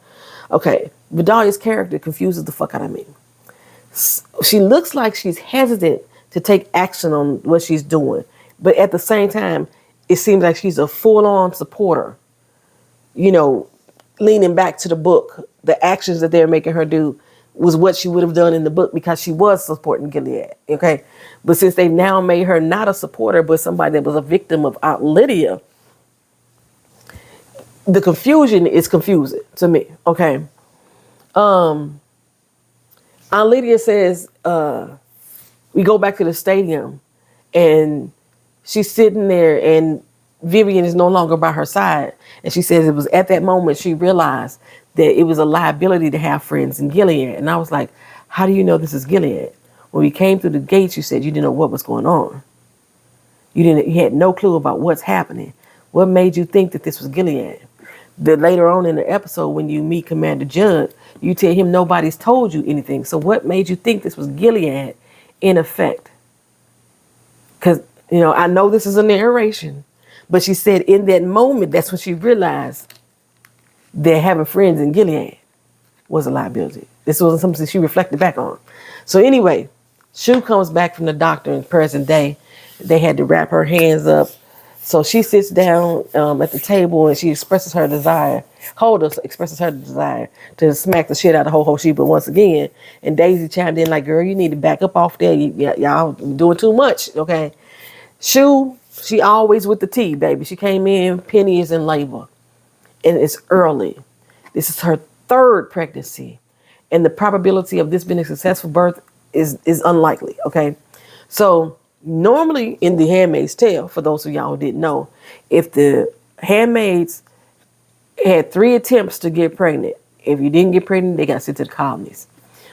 Okay, Vidalia's character confuses the fuck out of me. She looks like she's hesitant to take action on what she's doing. But at the same time, it seems like she's a full-on supporter. You know, leaning back to the book, the actions that they're making her do was what she would have done in the book because she was supporting Gilead, okay? But since they've now made her not a supporter, but somebody that was a victim of Aunt Lydia, the confusion is confusing to me, okay? Aunt Lydia says, we go back to the stadium, and she's sitting there, and Vivian is no longer by her side. And she says it was at that moment she realized that it was a liability to have friends in Gilead. And I was like, how do you know this is Gilead? When we came through the gates, you said you didn't know what was going on. You had no clue about what's happening. What made you think that this was Gilead? That later on in the episode, when you meet Commander Judd, you tell him nobody's told you anything. So what made you think this was Gilead in effect? Because, you know, I know this is a narration, but she said in that moment, that's when she realized that having friends in Gilead was a liability. This wasn't something she reflected back on. So anyway, Shu comes back from the doctor in present day. They had to wrap her hands up. So she sits down at the table and she expresses her desire. Hulda expresses her desire to smack the shit out of Ho Sheba once again. And Daisy chimed in like, girl, you need to back up off there. Y'all doing too much, okay? Shu, she always with the tea, baby. She came in, Penny is in labor. And it's early. This is her 3rd pregnancy. And the probability of this being a successful birth is unlikely, okay? So normally in The Handmaid's Tale, for those of y'all who didn't know, if the handmaids had 3 attempts to get pregnant, if you didn't get pregnant, they got sent to the colonies.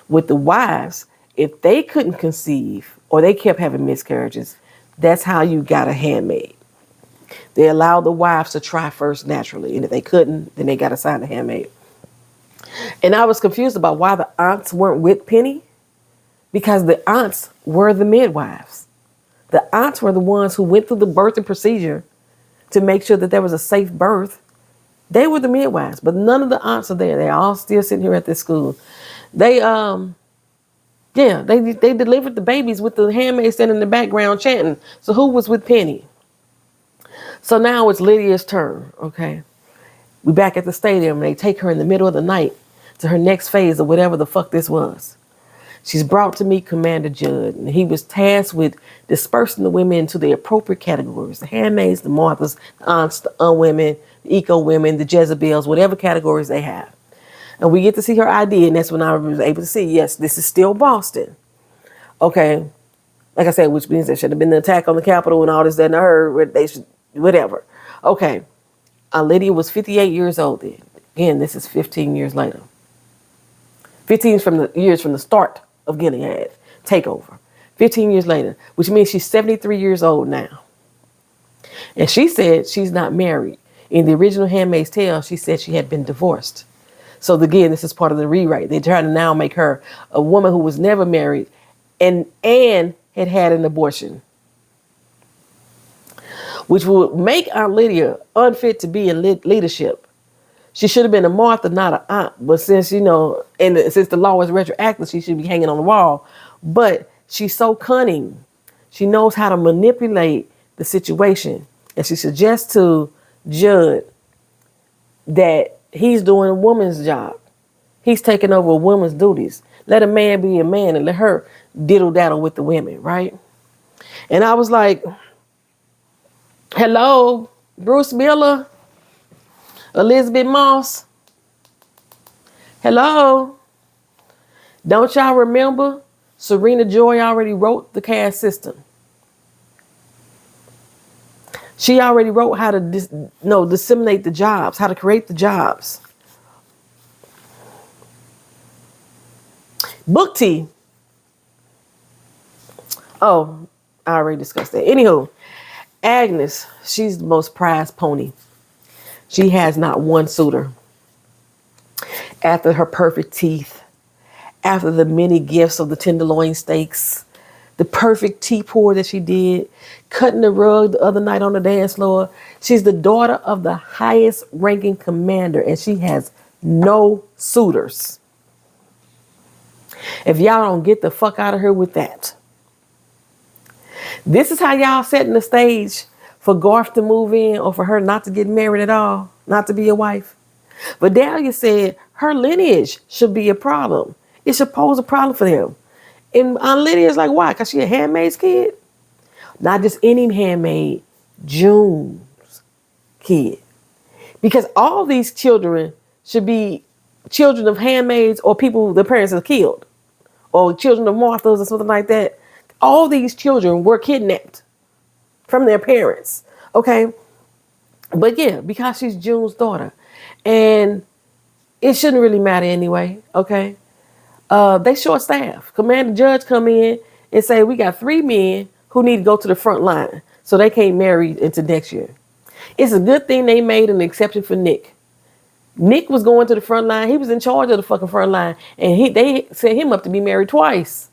With the wives, if they couldn't conceive or they kept having miscarriages, that's how you got a handmaid. They allowed the wives to try first naturally, and if they couldn't, then they got assigned a handmaid. And I was confused about why the aunts weren't with Penny, because the aunts were the midwives. The aunts were the ones who went through the birthing procedure to make sure that there was a safe birth. They were the midwives, but none of the aunts are there. They're all still sitting here at this school. They they delivered the babies with the handmaid standing in the background chanting. So who was with Penny? So now it's Lydia's turn, okay? We back at the stadium, and they take her in the middle of the night to her next phase of whatever the fuck this was. She's brought to meet Commander Judd, and he was tasked with dispersing the women into the appropriate categories: the handmaids, the Marthas, the aunts, the unwomen, the eco women, the Jezebels, whatever categories they have. And we get to see her ID, and that's when I was able to see, yes, this is still Boston. Okay, like I said, which means there should have been an attack on the Capitol and all this, that, and I heard, they should, whatever. Okay, Lydia was 58 years old then. Again, this is 15 years later. 15 years from the start of Gilead takeover. 15 years later, which means she's 73 years old now. And she said she's not married. In the original Handmaid's Tale, she said she had been divorced. So again, this is part of the rewrite. They're trying to now make her a woman who was never married and had had an abortion, which would make Aunt Lydia unfit to be in leadership. She should have been a Martha, not an aunt. But since, since the law is retroactive, she should be hanging on the wall. But she's so cunning. She knows how to manipulate the situation. And she suggests to Judd that he's doing a woman's job. He's taking over a woman's duties. Let a man be a man and let her diddle-daddle with the women, right? And I was like, hello, Bruce Miller, Elizabeth Moss. Hello. Don't y'all remember Serena Joy already wrote the caste system? She already wrote how to disseminate the jobs, how to create the jobs. Book T. Oh, I already discussed that. Anywho, Agnes, she's the most prized pony. She has not one suitor. After her perfect teeth, after the many gifts of the tenderloin steaks, the perfect tea pour that she did, cutting the rug the other night on the dance floor. She's the daughter of the highest ranking commander, and she has no suitors. If y'all don't get the fuck out of here with that. This is how y'all setting the stage for Garth to move in, or for her not to get married at all, not to be a wife. But Dahlia said her lineage should be a problem. It should pose a problem for them. And Aunt Lydia is like, why? Because she a handmaid's kid? Not just any handmaid, June's kid. Because all these children should be children of handmaids or people their parents have killed, or children of Marthas or something like that. All these children were kidnapped from their parents, okay? But yeah, because she's June's daughter. And it shouldn't really matter anyway, okay? They short staff. Commander Judge come in and say, we got 3 men who need to go to the front line, so they can't marry into next year. It's a good thing they made an exception for Nick. Nick was going to the front line. He was in charge of the fucking front line, and they set him up to be married twice.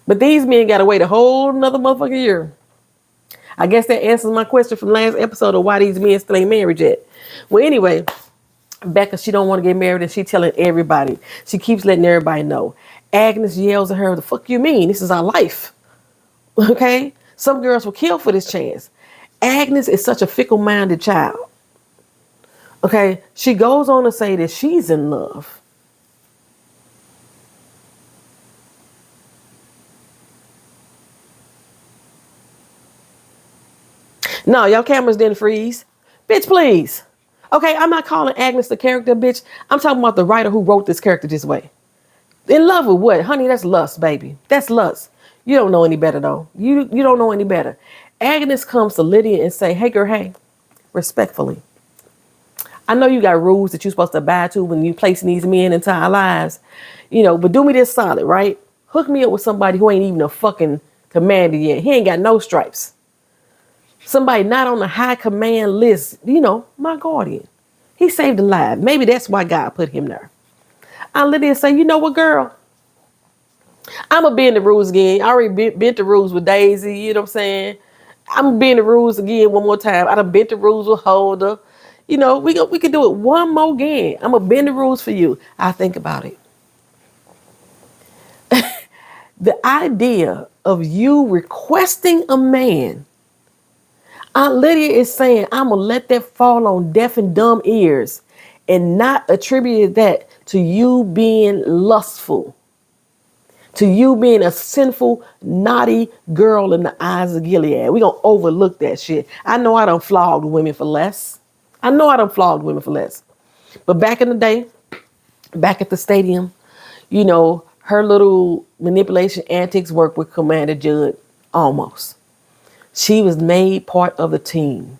But these men got to wait a whole another motherfucking year. I guess that answers my question from last episode of why these men still ain't married yet. Well, anyway, Becca, she don't want to get married, and she telling everybody. She keeps letting everybody know. Agnes yells at her, the fuck you mean? This is our life. Okay? Some girls will kill for this chance. Agnes is such a fickle-minded child. Okay? She goes on to say that she's in love. No, y'all cameras didn't freeze. Bitch, please. Okay, I'm not calling Agnes the character, bitch. I'm talking about the writer who wrote this character this way. In love with what? Honey, that's lust, baby. That's lust. You don't know any better, though. You don't know any better. Agnes comes to Lydia and say, hey, girl, hey, respectfully. I know you got rules that you're supposed to abide to when you placing these men into our lives, but do me this solid, right? Hook me up with somebody who ain't even a fucking commander yet. He ain't got no stripes. Somebody not on the high command list. You know, my guardian. He saved a life. Maybe that's why God put him there. Aunt Lydia say, you know what, girl? I'm going to bend the rules again. I already bent the rules with Daisy. You know what I'm saying? I'm going to bend the rules again one more time. I done bent the rules with Holder. You know, we can do it one more again. I'm going to bend the rules for you. I think about it. The idea of you requesting a man, Aunt Lydia is saying, I'm going to let that fall on deaf and dumb ears and not attribute that to you being lustful, to you being a sinful, naughty girl in the eyes of Gilead. We're going to overlook that shit. I know I done flogged women for less. But back in the day, back at the stadium, you know, her little manipulation antics worked with Commander Judd almost. She was made part of the team.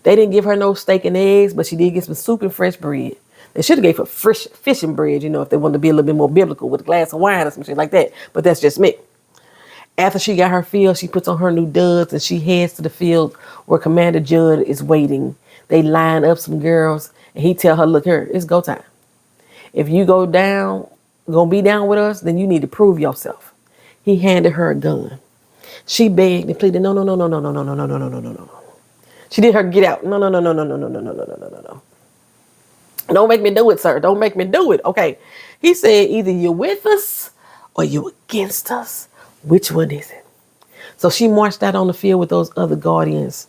They didn't give her no steak and eggs, but she did get some soup and fresh bread. They should have gave her fresh fish and bread, you know, if they wanted to be a little bit more biblical with a glass of wine or some shit like that. But that's just me. After she got her field, she puts on her new duds and she heads to the field where Commander Judd is waiting. They line up some girls and he tell her, look here, it's go time. If you gonna be down with us, then you need to prove yourself. He handed her a gun. She begged and pleaded, no, no, no, no, no, no, no, no, no, no, no, no, no, no. She did her get out. No, no, no, no, no, no, no, no, no, no, no, no, no. Don't make me do it, sir. Don't make me do it. Okay. He said, either you're with us or you against us. Which one is it? So she marched out on the field with those other guardians.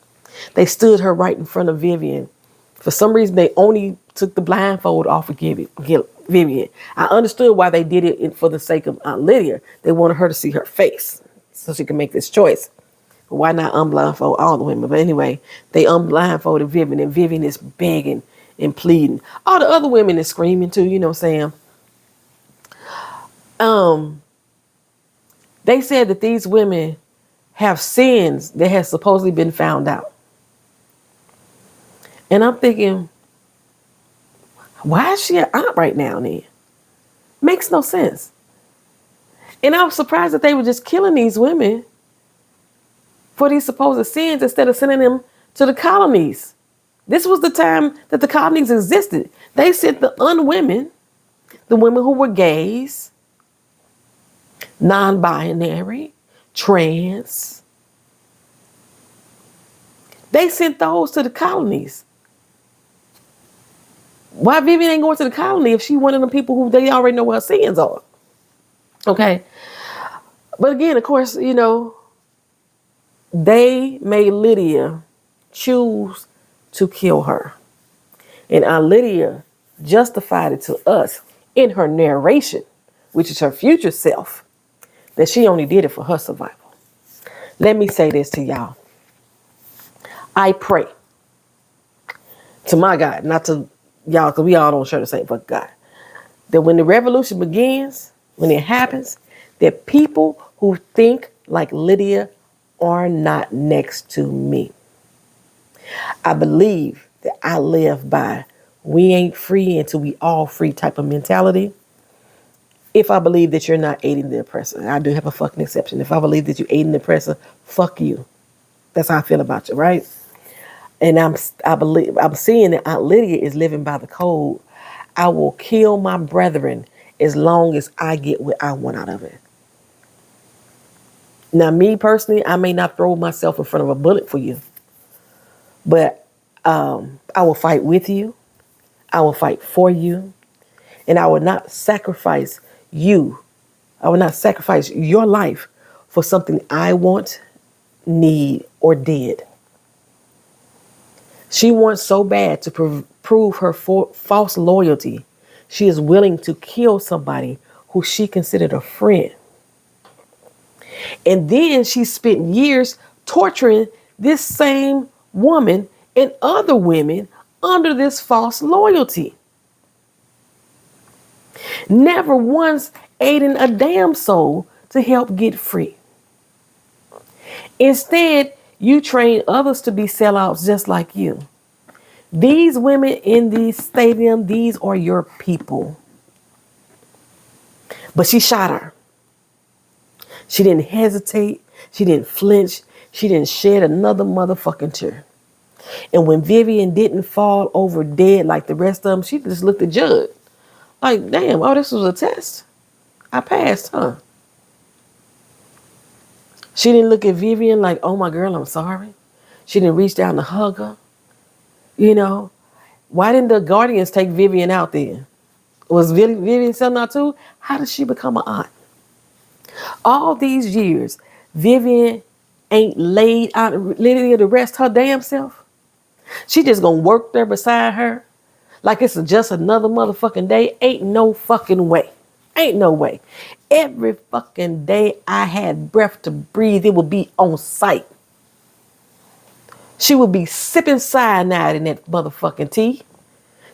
They stood her right in front of Vivian. For some reason, they only took the blindfold off of Vivian. I understood why they did it for the sake of Aunt Lydia. They wanted her to see her face so she could make this choice. But why not unblindfold all the women? But anyway, they unblindfolded Vivian, and Vivian is begging and pleading. All the other women is screaming too, you know what I'm saying? They said that these women have sins that has supposedly been found out. And I'm thinking, why is she an aunt right now then? Makes no sense. And I was surprised that they were just killing these women for these supposed sins instead of sending them to the colonies. This was the time that the colonies existed. They sent the unwomen, the women who were gays, non-binary, trans. They sent those to the colonies. Why Vivian ain't going to the colony if she one of the people who they already know what her sins are? Okay. But again, of course, you know, they made Lydia choose to kill her. And Aunt Lydia justified it to us in her narration, which is her future self, that she only did it for her survival. Let me say this to y'all. I pray to my God, not to y'all, because we all don't share the same fucking God, that when the revolution begins, when it happens, that people who think like Lydia are not next to me. I believe that I live by we ain't free until we all free type of mentality. If I believe that you're not aiding the oppressor, I do have a fucking exception. If I believe that you're aiding the oppressor, fuck you. That's how I feel about you, right? And I'm seeing that Aunt Lydia is living by the code. I will kill my brethren as long as I get what I want out of it. Now, me personally, I may not throw myself in front of a bullet for you, but I will fight with you. I will fight for you. And I will not sacrifice you. I will not sacrifice your life for something I want, need, or did. She wants so bad to prove her false loyalty. She is willing to kill somebody who she considered a friend. And then she spent years torturing this same woman and other women under this false loyalty. Never once aiding a damn soul to help get free. Instead, you train others to be sellouts just like you. These women in the stadium, these are your people. But she shot her. She didn't hesitate. She didn't flinch. She didn't shed another motherfucking tear. And when Vivian didn't fall over dead like the rest of them, she just looked at Judd. Like, damn, oh, this was a test. I passed, huh? She didn't look at Vivian like, oh, my girl, I'm sorry. She didn't reach down to hug her. You know, why didn't the guardians take Vivian out then? Was Vivian selling out too? How did she become an aunt? All these years, Vivian ain't laid out Lydia to rest her damn self. She just gonna work there beside her like it's just another motherfucking day. Ain't no fucking way. Ain't no way. Every fucking day I had breath to breathe, it would be on sight. She would be sipping cyanide in that motherfucking tea.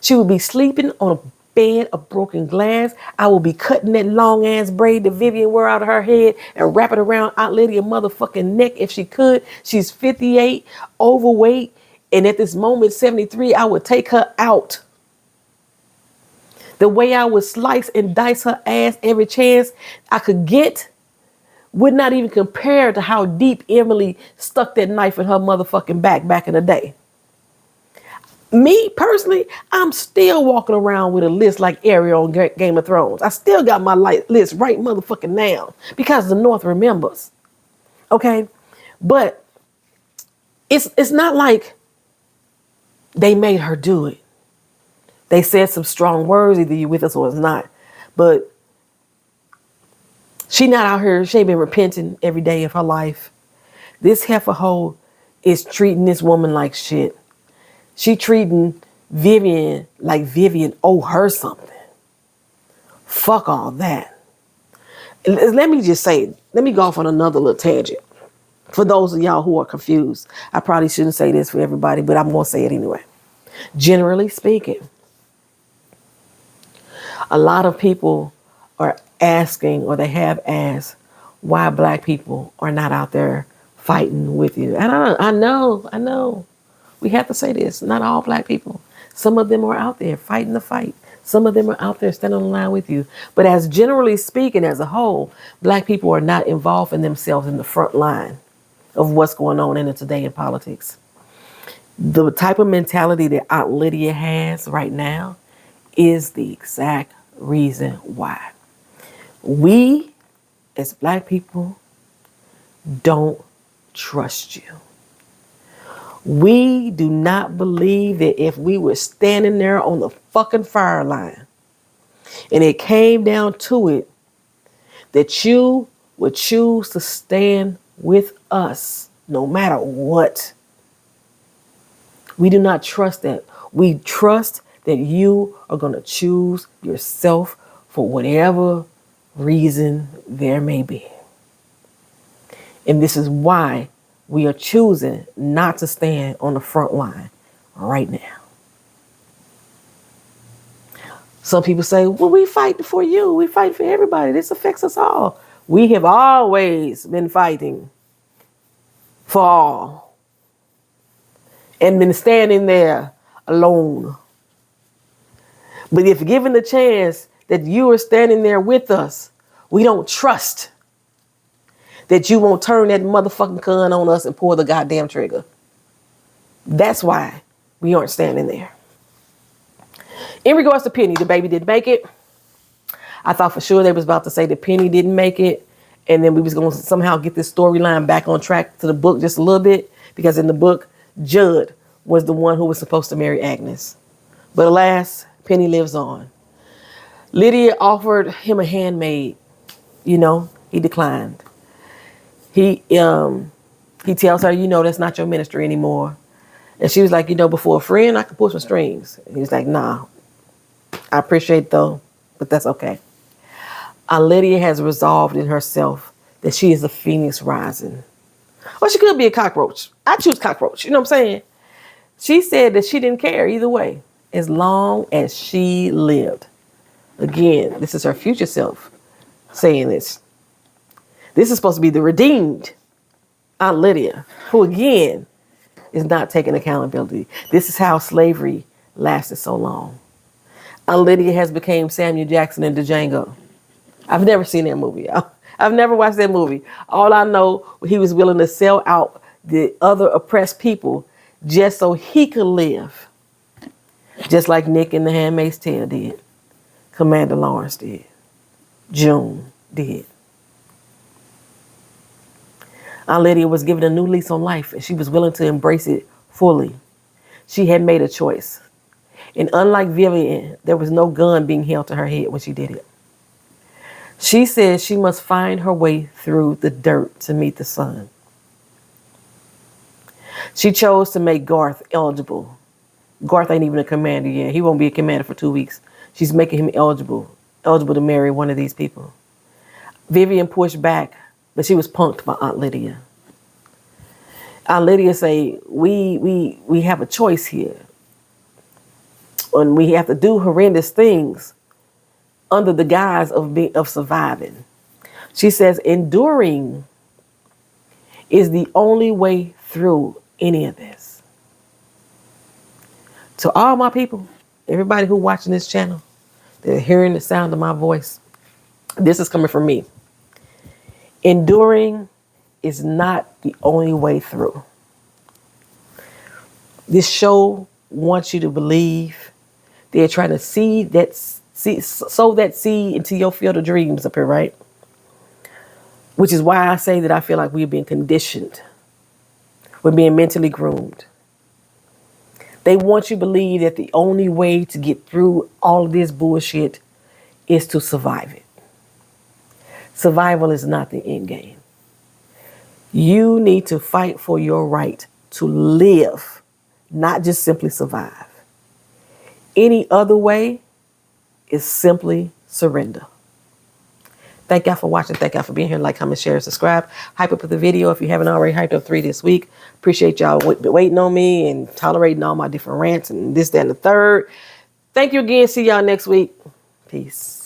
She would be sleeping on a bed of broken glass. I would be cutting that long ass braid that Vivian wore out of her head and wrap it around Aunt Lydia's motherfucking neck if she could. She's 58, overweight, and at this moment, 73, I would take her out. The way I would slice and dice her ass every chance I could get would not even compare to how deep Emily stuck that knife in her motherfucking back in the day. Me, personally, I'm still walking around with a list like Ariel on Game of Thrones. I still got my list right motherfucking now because the North remembers. Okay? But it's not like they made her do it. They said some strong words, either you with us or it's not. But she not out here, she ain't been repenting every day of her life. This heifer hoe is treating this woman like shit. She treating Vivian like Vivian owe her something. Fuck all that. Let me just say, let me go off on another little tangent. For those of y'all who are confused, I probably shouldn't say this for everybody, but I'm going to say it anyway. Generally speaking, a lot of people are asking, or they have asked, why black people are not out there fighting with you. And I know. We have to say this. Not all black people. Some of them are out there fighting the fight. Some of them are out there standing on the line with you. But as generally speaking, as a whole, black people are not involving themselves in the front line of what's going on in today in politics. The type of mentality that Aunt Lydia has right now is the exact reason why. We, as black people, don't trust you. We do not believe that if we were standing there on the fucking fire line and it came down to it, that you would choose to stand with us no matter what. We do not trust that. We trust that you are going to choose yourself for whatever reason there may be. And this is why we are choosing not to stand on the front line right now. Some people say, well, we fight for you. We fight for everybody. This affects us all. We have always been fighting for all and been standing there alone. But if given the chance that you are standing there with us, we don't trust that you won't turn that motherfucking gun on us and pull the goddamn trigger. That's why we aren't standing there. In regards to Penny, the baby didn't make it. I thought for sure they was about to say that Penny didn't make it, and then we was going to somehow get this storyline back on track to the book just a little bit, because in the book, Judd was the one who was supposed to marry Agnes. But alas, Penny lives on. Lydia offered him a handmaid. You know, he declined. He tells her, that's not your ministry anymore. And she was like, before a friend, I can pull some strings. And he was like, nah, I appreciate it though, but that's okay. Lydia has resolved in herself that she is a phoenix rising. Or she could be a cockroach. I choose cockroach. You know what I'm saying? She said that she didn't care either way, as long as she lived. Again, this is her future self saying this. This is supposed to be the redeemed Aunt Lydia, who again is not taking accountability. This is how slavery lasted so long. Aunt Lydia has become Samuel Jackson in Django. I've never seen that movie. I've never watched that movie. All I know, he was willing to sell out the other oppressed people just so he could live. Just like Nick in The Handmaid's Tale did. Commander Lawrence did. June did. Aunt Lydia was given a new lease on life, and she was willing to embrace it fully. She had made a choice. And unlike Vivian, there was no gun being held to her head when she did it. She said she must find her way through the dirt to meet the sun. She chose to make Garth eligible. Garth ain't even a commander yet. He won't be a commander for 2 weeks. She's making him eligible to marry one of these people. Vivian pushed back, but she was punked by Aunt Lydia. Aunt Lydia say, we have a choice here. And we have to do horrendous things under the guise of surviving. She says, enduring is the only way through any of this. To all my people, everybody who watching this channel, they're hearing the sound of my voice. This is coming from me. Enduring is not the only way through. This show wants you to believe. They're trying to sow that seed into your field of dreams up here, right? Which is why I say that I feel like we're being conditioned. We're being mentally groomed. They want you to believe that the only way to get through all of this bullshit is to survive it. Survival is not the end game. You need to fight for your right to live, not just simply survive. Any other way is simply surrender. Thank y'all for watching. Thank y'all for being here. Like, comment, share, subscribe. Hype up the video if you haven't already. Hyped up 3 this week. Appreciate y'all waiting on me and tolerating all my different rants and this, that, and the third. Thank you again. See y'all next week. Peace.